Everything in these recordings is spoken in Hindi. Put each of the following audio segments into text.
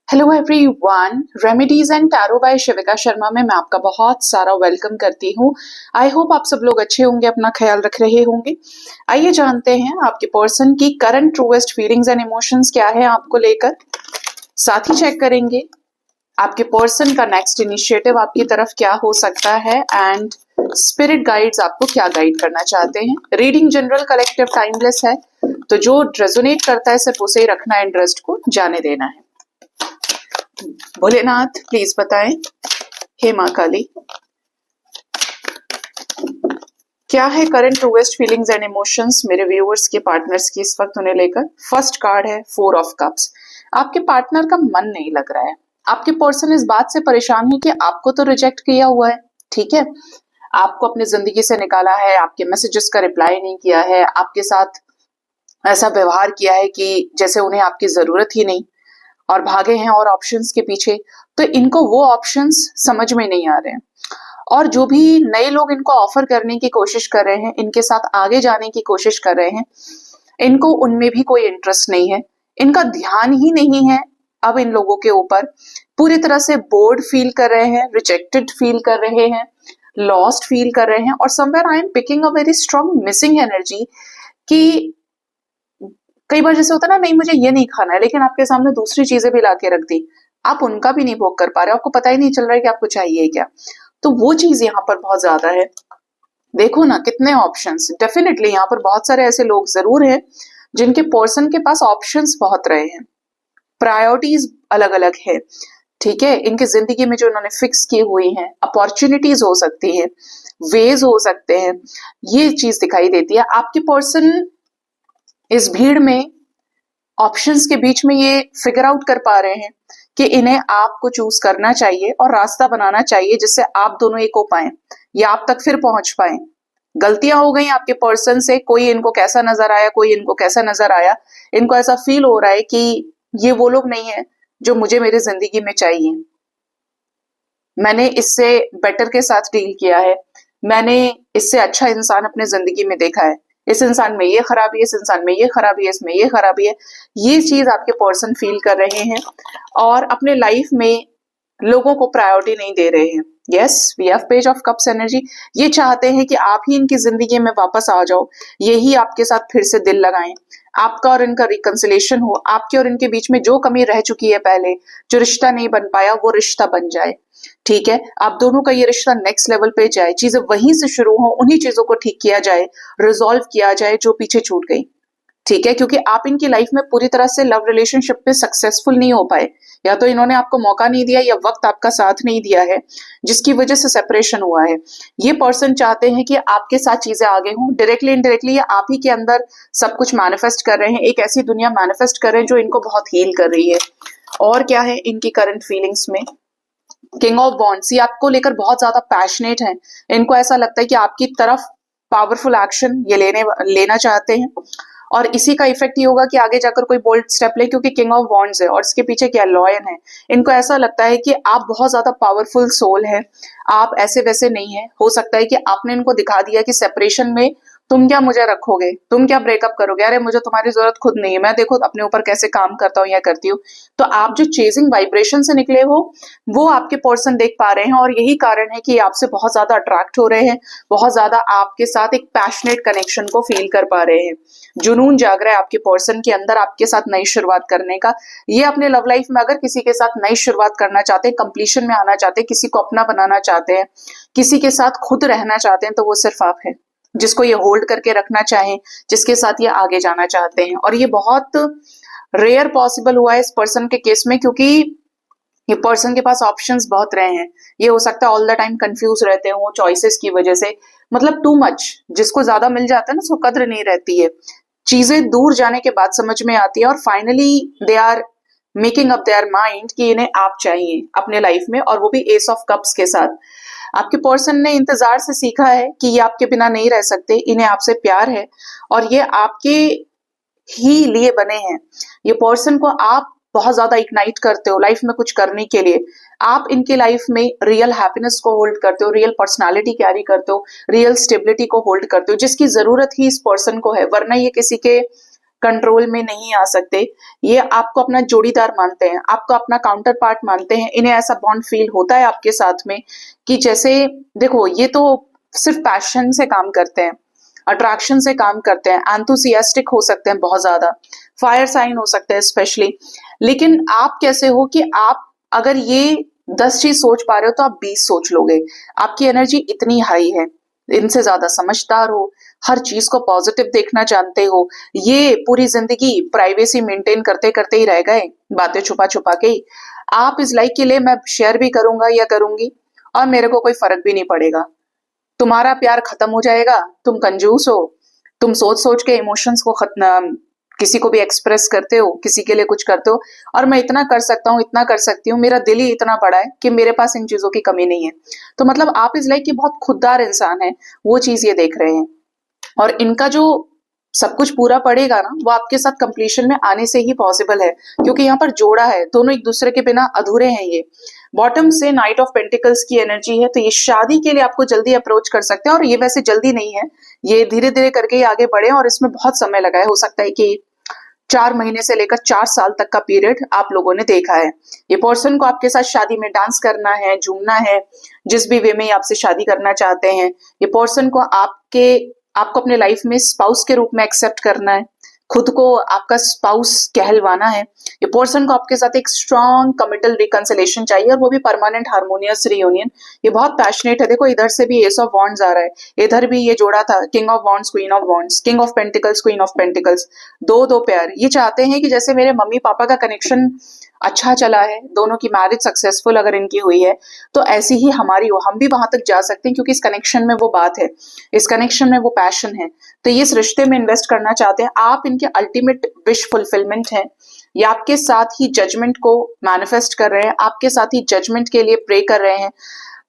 Hello everyone, remedies and tarot by Shivika Sharma में मैं आपका बहुत सारा वेलकम करती हूँ। आई होप आप सब लोग अच्छे होंगे, अपना ख्याल रख रहे होंगे। आइए जानते हैं आपके पर्सन की current truest feelings and emotions क्या है आपको लेकर। साथ ही चेक करेंगे आपके पर्सन का नेक्स्ट इनिशिएटिव आपकी तरफ क्या हो सकता है एंड स्पिरिट गाइड्स आपको क्या गाइड करना चाहते हैं। रीडिंग जनरल, कलेक्टिव, टाइमलेस है, तो जो रेजोनेट करता है सिर्फ उसे ही रखना है, इंटरेस्ट को जाने देना है। भोलेनाथ प्लीज बताएं, हे मां काली, क्या है current truest feelings and emotions मेरे व्यूअर्स के पार्टनर्स की इस वक्त उन्हें लेकर। फर्स्ट कार्ड है 4 ऑफ कप्स। आपके पार्टनर का मन नहीं लग रहा है। आपके पर्सन इस बात से परेशान है कि आपको तो रिजेक्ट किया हुआ है, ठीक है, आपको अपनी जिंदगी से निकाला है, आपके मैसेजेस का रिप्लाई नहीं किया है, आपके साथ ऐसा व्यवहार किया है कि जैसे उन्हें आपकी जरूरत ही नहीं, और भागे हैं और ऑप्शंस के पीछे। तो इनको वो ऑप्शंस समझ में नहीं आ रहे हैं, और जो भी नए लोग इनको ऑफर करने की कोशिश कर रहे हैं, इनके साथ आगे जाने की कोशिश कर रहे हैं, इनको उनमें भी कोई इंटरेस्ट नहीं है। इनका ध्यान ही नहीं है अब इन लोगों के ऊपर। पूरी तरह से बोर्ड फील कर रहे हैं, रिजेक्टेड फील कर रहे हैं, लॉस्ट फील कर रहे हैं, और somewhere I am picking a very strong missing energy कि कई बार जैसे होता है ना, नहीं मुझे ये नहीं खाना है, लेकिन आपके सामने दूसरी चीजें भी लाके रख दी, आप उनका भी नहीं भोग कर पा रहे, आपको पता ही नहीं चल रहा है कि आपको चाहिए क्या। तो वो चीज यहाँ पर बहुत ज्यादा है। देखो ना कितने ऑप्शंस। डेफिनेटली यहाँ पर बहुत सारे ऐसे लोग जरूर हैं जिनके पर्सन के पास ऑप्शंस बहुत रहे हैं, प्रायोरिटीज अलग अलग है, ठीक है, इनकी जिंदगी में जो इन्होंने फिक्स की हुई है, अपॉर्चुनिटीज हो सकती है, वेज हो सकते हैं, ये चीज दिखाई देती है। आपके पर्सन इस भीड़ में ऑप्शंस के बीच में ये फिगर आउट कर पा रहे हैं कि इन्हें आपको चूज करना चाहिए और रास्ता बनाना चाहिए जिससे आप दोनों एक हो पाए या आप तक फिर पहुंच पाए। गलतियां हो गई आपके पर्सन से, कोई इनको कैसा नजर आया, कोई इनको कैसा नजर आया, इनको ऐसा फील हो रहा है कि ये वो लोग नहीं है जो मुझे मेरी जिंदगी में चाहिए। मैंने इससे बेटर के साथ डील किया है, मैंने इससे अच्छा इंसान अपने जिंदगी में देखा है, इस इंसान में ये खराबी है, इस इंसान में ये खराबी है, इसमें ये खराबी है। ये चीज आपके पर्सन फील कर रहे हैं और अपने लाइफ में लोगों को प्रायोरिटी नहीं दे रहे हैं। Yes, we have page of cups energy. ये चाहते हैं कि आप ही इनकी जिंदगी में वापस आ जाओ, यही आपके साथ फिर से दिल लगाएं, आपका और इनका रिकंसिलेशन हो, आपके और इनके बीच में जो कमी रह चुकी है पहले, जो रिश्ता नहीं बन पाया, वो रिश्ता बन जाए, ठीक है, आप दोनों का ये रिश्ता नेक्स्ट लेवल पे जाए, चीजें वहीं से शुरू हो, उन्हीं चीजों को ठीक किया जाए, रिजॉल्व किया जाए जो पीछे छूट गई, ठीक है, क्योंकि आप इनकी लाइफ में पूरी तरह से लव रिलेशनशिप पे सक्सेसफुल नहीं हो पाए, या तो इन्होंने आपको मौका नहीं दिया या वक्त आपका साथ नहीं दिया है, जिसकी वजह से सेपरेशन हुआ है। ये पर्सन चाहते हैं कि आपके साथ चीजें आगे हों, डायरेक्टली इनडायरेक्टली या आप ही के अंदर सब कुछ मैनिफेस्ट कर रहे हैं, एक ऐसी दुनिया मैनिफेस्ट कर रहे हैं जो इनको बहुत हील कर रही है। और क्या है इनकी करंट फीलिंग्स में, किंग ऑफ वॉन्ड्स, ये आपको लेकर बहुत ज्यादा पैशनेट है। इनको ऐसा लगता है कि आपकी तरफ पावरफुल एक्शन ये लेना चाहते हैं, और इसी का इफेक्ट ये होगा कि आगे जाकर कोई बोल्ड स्टेप ले, क्योंकि किंग ऑफ वॉन्ड्स है और इसके पीछे क्या, लॉयन है। इनको ऐसा लगता है कि आप बहुत ज्यादा पावरफुल सोल है, आप ऐसे वैसे नहीं है। हो सकता है कि आपने इनको दिखा दिया कि सेपरेशन में तुम क्या मुझे रखोगे, तुम क्या ब्रेकअप करोगे, अरे मुझे तुम्हारी जरूरत खुद नहीं है, मैं देखो अपने ऊपर कैसे काम करता हूँ या करती हूँ। तो आप जो चेजिंग वाइब्रेशन से निकले हो वो आपके पर्सन देख पा रहे हैं, और यही कारण है कि आपसे बहुत ज्यादा अट्रैक्ट हो रहे हैं, बहुत ज्यादा आपके साथ एक पैशनेट कनेक्शन को फील कर पा रहे हैं। जुनून जाग रहा है आपके पर्सन के अंदर आपके साथ नई शुरुआत करने का। ये अपने लव लाइफ में अगर किसी के साथ नई शुरुआत करना चाहते हैं, कंप्लीशन में आना चाहते हैं, किसी को अपना बनाना चाहते हैं, किसी के साथ खुद रहना चाहते हैं, तो वो सिर्फ आप है जिसको ये होल्ड करके रखना चाहें, जिसके साथ ये आगे जाना चाहते हैं। और ये बहुत रेयर पॉसिबल हुआ है इस पर्सन के केस में, क्योंकि ये पर्सन के पास ऑप्शंस बहुत रहे हैं। ये हो सकता है ऑल द टाइम कंफ्यूज रहते हो चॉइसेस की वजह से, मतलब टू मच, जिसको ज्यादा मिल जाता है ना उसको कद्र नहीं रहती है। चीजें दूर जाने के बाद समझ में आती है, और finally they are making up their mind कि इन्हें आप चाहिए अपने लाइफ में, और वो भी एस ऑफ कप्स के साथ। आपके पर्सन ने इंतजार से सीखा है कि ये आपके बिना नहीं रह सकते, इन्हें आपसे प्यार है और ये आपके ही लिए बने हैं। ये पर्सन को आप बहुत ज्यादा इग्नाइट करते हो लाइफ में कुछ करने के लिए, आप इनकी लाइफ में रियल हैप्पीनेस को होल्ड करते हो, रियल पर्सनालिटी कैरी करते हो, रियल स्टेबिलिटी को होल्ड करते हो, जिसकी जरूरत ही इस पर्सन को है, वरना ये किसी के कंट्रोल में नहीं आ सकते। ये आपको अपना जोड़ीदार मानते हैं, आपको अपना काउंटर पार्ट मानते हैं। इन्हें ऐसा बॉन्ड फील होता है आपके साथ में कि जैसे देखो ये तो सिर्फ पैशन से काम करते हैं, अट्रैक्शन से काम करते हैं, एंथुसियास्टिक हो सकते हैं बहुत ज्यादा, फायर साइन हो सकते हैं स्पेशली। लेकिन आप कैसे हो कि आप अगर ये 10 चीज सोच पा रहे हो तो आप 20 सोच लोगे। आपकी एनर्जी इतनी हाई है, इनसे ज्यादा समझदार हो, हर चीज को पॉजिटिव देखना जानते हो। ये पूरी जिंदगी प्राइवेसी मेंटेन करते करते ही रह गए, बातें छुपा छुपा के ही। आप इस लाइक के लिए मैं शेयर भी करूंगा या करूंगी और मेरे को कोई फर्क भी नहीं पड़ेगा। तुम्हारा प्यार खत्म हो जाएगा, तुम कंजूस हो, तुम सोच सोच के इमोशंस को खत्म किसी को भी एक्सप्रेस करते हो, किसी के लिए कुछ करते हो। और मैं इतना कर सकता हूँ, इतना कर सकती हूँ, मेरा दिल ही इतना बड़ा है कि मेरे पास इन चीजों की कमी नहीं है। तो मतलब आप इस लाइक की बहुत खुददार इंसान है, वो चीज ये देख रहे हैं। और इनका जो सब कुछ पूरा पड़ेगा ना, वो आपके साथ कंप्लीशन में आने से ही पॉसिबल है, क्योंकि यहाँ पर जोड़ा है, दोनों एक दूसरे के बिना अधूरे हैं। ये बॉटम से नाइट ऑफ पेंटिकल्स की एनर्जी है, तो ये शादी के लिए आपको जल्दी अप्रोच कर सकते हैं। और ये वैसे जल्दी नहीं है, ये धीरे धीरे करके ही आगे बढ़े और इसमें बहुत समय लगा है। हो सकता है कि 4 महीने से लेकर 4 साल तक का पीरियड आप लोगों ने देखा है। ये पर्सन को आपके साथ शादी में डांस करना है, झूमना है, जिस भी वे में आपसे शादी करना चाहते हैं। ये पर्सन को आपको अपने लाइफ में स्पाउस के रूप में एक्सेप्ट करना है, खुद को आपका स्पाउस कहलवाना है। ये पर्सन को आपके साथ एक स्ट्रॉन्ग कमिटल रिकंसिलेशन चाहिए, और वो भी परमानेंट हार्मोनियस रियूनियन। ये बहुत पैशनेट है। देखो इधर से भी एस ऑफ वॉन्ड्स आ रहा है, इधर भी ये जोड़ा था, king of wands queen of wands, king of pentacles queen of pentacles. दो दो पेयर ये चाहते हैं कि जैसे मेरे मम्मी पापा का कनेक्शन अच्छा चला है, दोनों की मैरिज सक्सेसफुल अगर इनकी हुई है, तो ऐसी ही हमारी हो, हम भी वहां तक जा सकते हैं, क्योंकि इस कनेक्शन में वो बात है, इस कनेक्शन में वो पैशन है। तो ये इस रिश्ते में इन्वेस्ट करना चाहते हैं। आप इनके अल्टीमेट विश फुलफिलमेंट है। ये आपके साथ ही जजमेंट को मैनिफेस्ट कर रहे हैं, आपके साथ ही जजमेंट के लिए प्रे कर रहे हैं।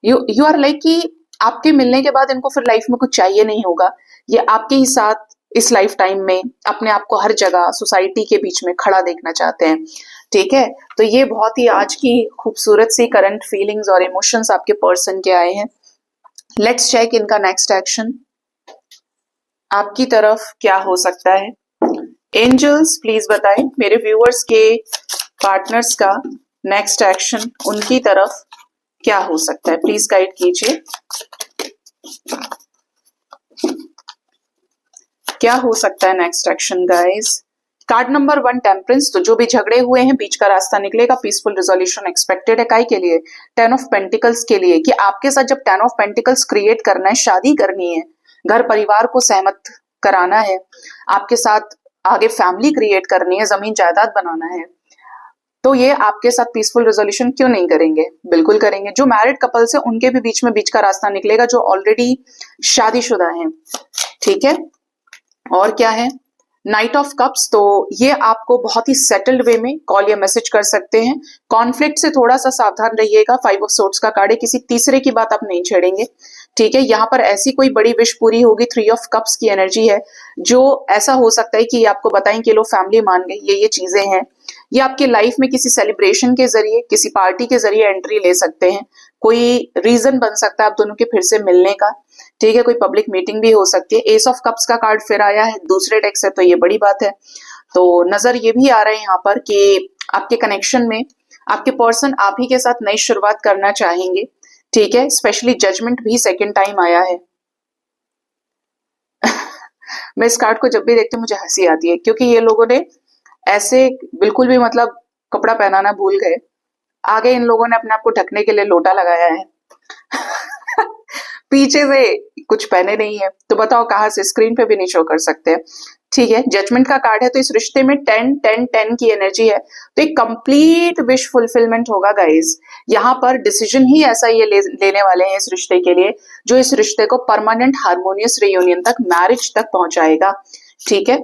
यू आर लाइक कि आपके मिलने के बाद इनको फिर लाइफ में कुछ चाहिए नहीं होगा। ये आपके ही साथ इस लाइफ टाइम में अपने आप को हर जगह सोसाइटी के बीच में खड़ा देखना चाहते हैं। ठीक है, तो ये बहुत ही आज की खूबसूरत सी करंट फीलिंग्स और इमोशंस आपके पर्सन के आए हैं। लेट्स चेक इनका नेक्स्ट एक्शन आपकी तरफ क्या हो सकता है। एंजल्स प्लीज बताएं मेरे व्यूअर्स के पार्टनर्स का नेक्स्ट एक्शन उनकी तरफ क्या हो सकता है, प्लीज गाइड कीजिए। क्या हो सकता है next action guys. Card number 1 temperance, तो जो भी झगड़े हुए हैं बीच का रास्ता निकलेगा, पीसफुल रिजोल्यूशन एक्सपेक्टेड है। काई के लिए? 10 ऑफ पेंटिकल्स के लिए, कि आपके साथ जब 10 ऑफ पेंटिकल्स क्रिएट करना है, शादी करनी है, घर परिवार को सहमत कराना है, आपके साथ आगे फैमिली क्रिएट करनी है, जमीन जायदाद बनाना है, तो ये आपके साथ पीसफुल रिजोल्यूशन क्यों नहीं करेंगे? बिल्कुल करेंगे। जो मैरिड कपल्स है उनके भी बीच में बीच का रास्ता निकलेगा, जो ऑलरेडी शादीशुदा हैं। ठीक है, और क्या है? नाइट ऑफ कप्स, तो ये आपको बहुत ही सेटल्ड वे में कॉल या मैसेज कर सकते हैं। कॉन्फ्लिक्ट से थोड़ा सा सावधान रहिएगा। 5 ऑफ सोर्ड्स का कार्ड है, किसी तीसरे की बात आप नहीं छेड़ेंगे। ठीक है, यहाँ पर ऐसी कोई बड़ी विश पूरी होगी। 3 ऑफ कप्स की एनर्जी है, जो ऐसा हो सकता है कि आपको बताएं कि लो फैमिली मान गई, ये चीजें हैं। ये आपके लाइफ में किसी सेलिब्रेशन के जरिए, किसी पार्टी के जरिए एंट्री ले सकते हैं। कोई रीजन बन सकता है आप दोनों के फिर से मिलने का। ठीक है, कोई पब्लिक मीटिंग भी हो सकती है। एस ऑफ कप्स का कार्ड फिर आया है दूसरे डेक से, तो ये बड़ी बात है। तो नजर ये भी आ रहा है यहाँ पर कि आपके कनेक्शन में आपके पर्सन आप ही के साथ नई शुरुआत करना चाहेंगे। ठीक है, स्पेशली जजमेंट भी सेकंड टाइम आया है। मैं इस कार्ड को जब भी देखती हूँ मुझे हंसी आती है, क्योंकि ये लोगों ने ऐसे बिल्कुल भी मतलब कपड़ा पहनाना भूल गए। आगे इन लोगों ने अपने आप को ढकने के लिए लोटा लगाया है। पीछे से कुछ पहने नहीं है, तो बताओ कहां से? स्क्रीन पे भी नहीं शो कर सकते। ठीक है, जजमेंट का कार्ड है, तो इस रिश्ते में 10-10-10 की एनर्जी है, तो एक कंप्लीट विश फुलफिलमेंट होगा गाइस। यहाँ पर डिसीजन ही ऐसा ये लेने वाले हैं इस रिश्ते के लिए, जो इस रिश्ते को परमानेंट हार्मोनियस रियूनियन तक, मैरिज तक पहुंचाएगा। ठीक है,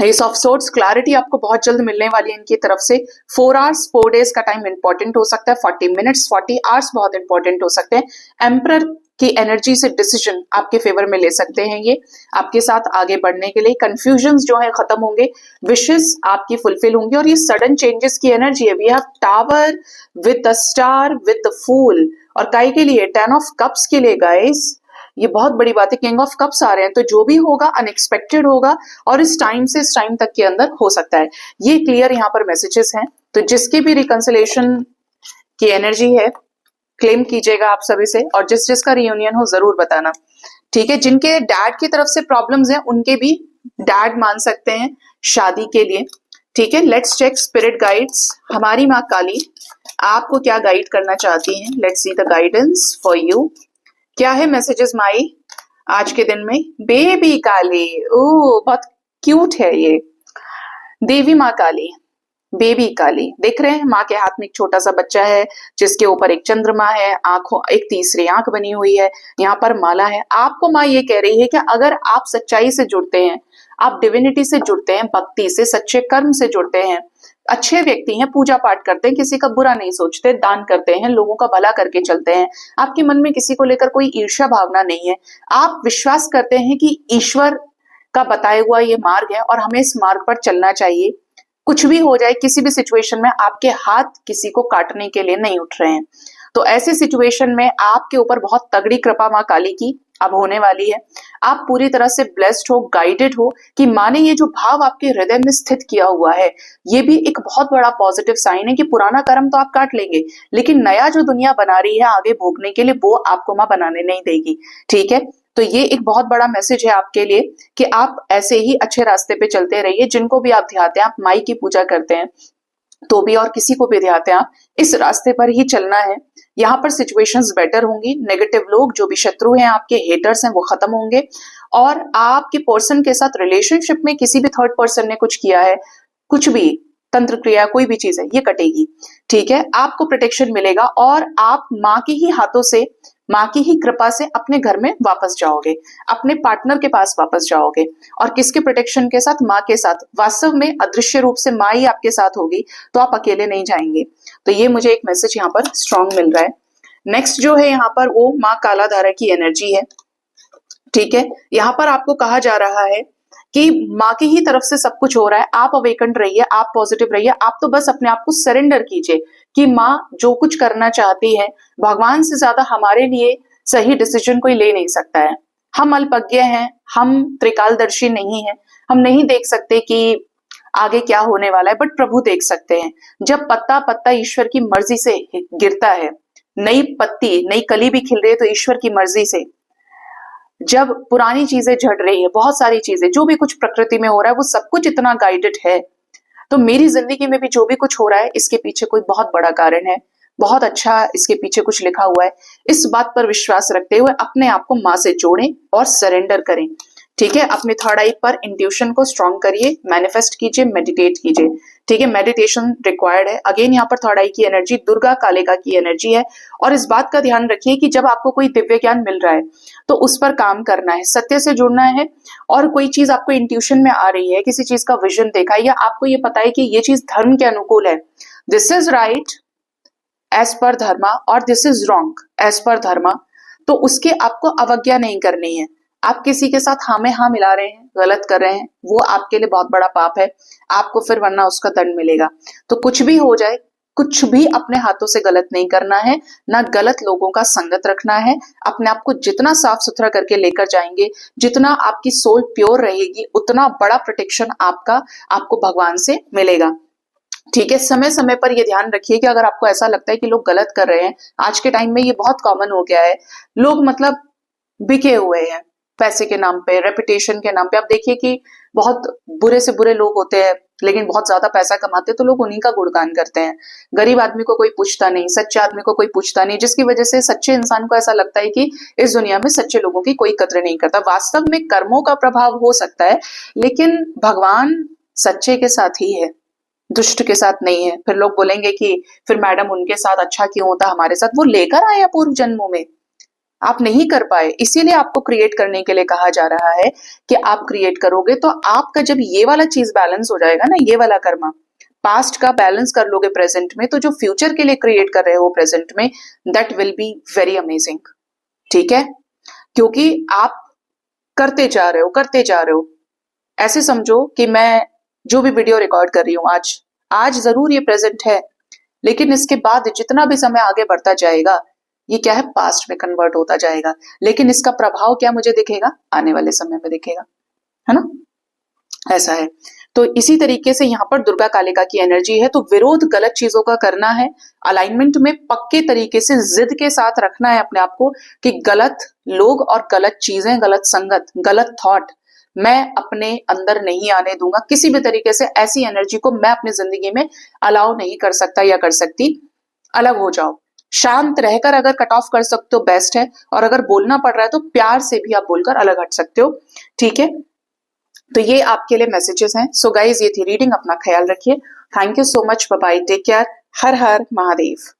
एस ऑफ सोर्ड्स, क्लैरिटी आपको बहुत जल्द मिलने वाली है इनकी तरफ से। 4 आवर्स 4 डेज का टाइम इंपॉर्टेंट हो सकता है। 40 मिनट्स 40 आवर्स बहुत इंपॉर्टेंट हो सकते हैं। एम्परर की एनर्जी से डिसीजन आपके फेवर में ले सकते हैं ये आपके साथ आगे बढ़ने के लिए। कंफ्यूजन्स जो है खत्म होंगे, विशेस आपकी फुलफिल होंगी, और ये सडन चेंजेस की एनर्जी है। We have tower with the star with the fool, और काई के लिए? 10 ऑफ कप्स के लिए गाइस, ये बहुत बड़ी बात है, किंग ऑफ कप्स आ रहे हैं, तो जो भी होगा अनएक्सपेक्टेड होगा और इस टाइम से इस टाइम तक के अंदर हो सकता है। ये क्लियर यहाँ पर मैसेजेस हैं। तो जिसकी भी रिकंसिलेशन की एनर्जी है क्लेम कीजिएगा आप सभी से, और जिस जिसका रियूनियन हो जरूर बताना, ठीक है। जिनके डैड की तरफ से प्रॉब्लम्स हैं उनके भी डैड मान सकते हैं शादी के लिए, ठीक है। लेट्स चेक स्पिरिट गाइड्स, हमारी माँ काली आपको क्या गाइड करना चाहती हैं। Let's see the guidance for you. क्या है मैसेजेस माई आज के दिन में। बेबी काली, ओ बहुत क्यूट है ये देवी माँ काली। बेबी काली देख रहे हैं, माँ के हाथ में एक छोटा सा बच्चा है जिसके ऊपर एक चंद्रमा है, आंखों एक तीसरी आंख बनी हुई है, यहाँ पर माला है। आपको माँ ये कह रही है कि अगर आप सच्चाई से जुड़ते हैं, आप डिविनिटी से जुड़ते हैं, भक्ति से, सच्चे कर्म से जुड़ते हैं, अच्छे व्यक्ति हैं, पूजा पाठ करते हैं, किसी का बुरा नहीं सोचते, दान करते हैं, लोगों का भला करके चलते हैं, आपके मन में किसी को लेकर कोई ईर्ष्या भावना नहीं है, आप विश्वास करते हैं कि ईश्वर का बताया हुआ ये मार्ग है और हमें इस मार्ग पर चलना चाहिए। कुछ भी हो जाए, किसी भी सिचुएशन में आपके हाथ किसी को काटने के लिए नहीं उठ रहे हैं। तो ऐसे सिचुएशन में आपके ऊपर बहुत तगड़ी कृपा माँ काली की अब होने वाली है। आप पूरी तरह से ब्लेस्ड हो, गाइडेड हो कि माँ ने ये जो भाव आपके हृदय में स्थित किया हुआ है, ये भी एक बहुत बड़ा पॉजिटिव साइन है कि पुराना कर्म तो आप काट लेंगे, लेकिन नया जो दुनिया बना रही है आगे भोगने के लिए, वो आपको माँ बनाने नहीं देगी, ठीक है। तो ये एक बहुत बड़ा मैसेज है आपके लिए कि आप ऐसे ही अच्छे रास्ते पे चलते रहिए। जिनको भी आप ध्याते हैं, आप माई की पूजा करते हैं तो भी, और किसी को भी ध्याते हैं, आप इस रास्ते पर ही चलना है। यहाँ पर सिचुएशंस बेटर होंगी, नेगेटिव लोग जो भी शत्रु हैं, आपके हेटर्स हैं, वो खत्म होंगे, और आपके पर्सन के साथ रिलेशनशिप में किसी भी थर्ड पर्सन ने कुछ किया है, कुछ भी तंत्र क्रिया कोई भी चीज है, ये कटेगी, ठीक है। आपको प्रोटेक्शन मिलेगा और आप माँ के ही हाथों से, माँ की ही कृपा से अपने घर में वापस जाओगे, अपने पार्टनर के पास वापस जाओगे, और किसके प्रोटेक्शन के साथ, माँ के साथ। वास्तव में अदृश्य रूप से माँ ही आपके साथ होगी, तो आप अकेले नहीं जाएंगे। तो ये मुझे एक मैसेज यहाँ पर स्ट्रांग मिल रहा है। नेक्स्ट जो है यहाँ पर वो माँ कालाधारा की एनर्जी है, ठीक है। यहाँ पर आपको कहा जा रहा है कि माँ की ही तरफ से सब कुछ हो रहा है, आप अवेकंड रहिए, आप पॉजिटिव रहिए, आप तो बस अपने आप को सरेंडर कीजिए कि माँ जो कुछ करना चाहती है, भगवान से ज्यादा हमारे लिए सही डिसीजन कोई ले नहीं सकता है। हम अल्पज्ञ हैं, हम त्रिकालदर्शी नहीं है, हम नहीं देख सकते कि आगे क्या होने वाला है, बट प्रभु देख सकते हैं। जब पत्ता पत्ता ईश्वर की मर्जी से गिरता है, नई पत्ती नई कली भी खिल रही है तो ईश्वर की मर्जी से, जब पुरानी चीजें झड़ रही है, बहुत सारी चीजें, जो भी कुछ प्रकृति में हो रहा है वो सब कुछ इतना गाइडेड है। तो मेरी जिंदगी में भी जो भी कुछ हो रहा है, इसके पीछे कोई बहुत बड़ा कारण है, बहुत अच्छा इसके पीछे कुछ लिखा हुआ है। इस बात पर विश्वास रखते हुए अपने आप को माँ से जोड़ें और सरेंडर करें, ठीक है। अपने थर्ड आई पर इंट्यूशन को स्ट्रॉन्ग करिए, मैनिफेस्ट कीजिए, मेडिटेट कीजिए, ठीक है। मेडिटेशन रिक्वायर्ड है। अगेन यहाँ पर थर्ड आई की एनर्जी दुर्गा कालिका की एनर्जी है, और इस बात का ध्यान रखिए कि जब आपको कोई दिव्य ज्ञान मिल रहा है तो उस पर काम करना है, सत्य से जुड़ना है। और कोई चीज आपको इंट्यूशन में आ रही है, किसी चीज का विजन देखा है, या आपको ये पता है कि ये चीज धर्म के अनुकूल है, this is right as per धर्मा, और this is wrong as per धर्मा, तो उसके आपको अवज्ञा नहीं करनी है। आप किसी के साथ हाँ में हाँ मिला रहे हैं, गलत कर रहे हैं, वो आपके लिए बहुत बड़ा पाप है, आपको फिर वरना उसका दंड मिलेगा। तो कुछ भी हो जाए, कुछ भी अपने हाथों से गलत नहीं करना है, ना गलत लोगों का संगत रखना है। अपने आप को जितना साफ सुथरा करके लेकर जाएंगे, जितना आपकी सोल प्योर रहेगी, उतना बड़ा प्रोटेक्शन आपको भगवान से मिलेगा, ठीक है। समय समय पर ये ध्यान रखिए कि अगर आपको ऐसा लगता है कि लोग गलत कर रहे हैं, आज के टाइम में ये बहुत कॉमन हो गया है, लोग मतलब बिके हुए हैं पैसे के नाम पे, रेपुटेशन के नाम पे। आप देखिए कि बहुत बुरे से बुरे लोग होते हैं लेकिन बहुत ज्यादा पैसा कमाते हैं, तो लोग उन्हीं का गुणगान करते हैं। गरीब आदमी को कोई पूछता नहीं, सच्चे आदमी को कोई पूछता नहीं, जिसकी वजह से सच्चे इंसान को ऐसा लगता है कि इस दुनिया में सच्चे लोगों की कोई कद्र नहीं करता। वास्तव में कर्मों का प्रभाव हो सकता है, लेकिन भगवान सच्चे के साथ ही है, दुष्ट के साथ नहीं है। फिर लोग बोलेंगे कि फिर मैडम उनके साथ अच्छा क्यों होता, हमारे साथ वो लेकर आया पूर्व जन्मों में, आप नहीं कर पाए, इसीलिए आपको क्रिएट करने के लिए कहा जा रहा है कि आप क्रिएट करोगे तो आपका जब ये वाला चीज बैलेंस हो जाएगा ना, ये वाला कर्मा पास्ट का बैलेंस कर लोगे प्रेजेंट में, तो जो फ्यूचर के लिए क्रिएट कर रहे हो प्रेजेंट में, that will be very amazing, ठीक है। क्योंकि आप करते जा रहे हो। ऐसे समझो कि मैं जो भी वीडियो रिकॉर्ड कर रही हूँ आज जरूर ये प्रेजेंट है, लेकिन इसके बाद जितना भी समय आगे बढ़ता जाएगा, ये क्या है, पास्ट में कन्वर्ट होता जाएगा, लेकिन इसका प्रभाव क्या मुझे दिखेगा, आने वाले समय में दिखेगा, है ना, ऐसा है। तो इसी तरीके से यहाँ पर दुर्गा कालिका की एनर्जी है, तो विरोध गलत चीजों का करना है, अलाइनमेंट में पक्के तरीके से जिद के साथ रखना है अपने आप को कि गलत लोग और गलत चीजें, गलत संगत, गलत थॉट मैं अपने अंदर नहीं आने दूंगा, किसी भी तरीके से ऐसी एनर्जी को मैं अपनी जिंदगी में अलाउ नहीं कर सकता या कर सकती। अलग हो जाओ, शांत रहकर अगर कट ऑफ कर सकते हो बेस्ट है, और अगर बोलना पड़ रहा है तो प्यार से भी आप बोलकर अलग हट सकते हो, ठीक है। तो ये आपके लिए मैसेजेस हैं। सो गाइज, ये थी रीडिंग, अपना ख्याल रखिए। Thank you so much, bye bye, take care, हर हर महादेव।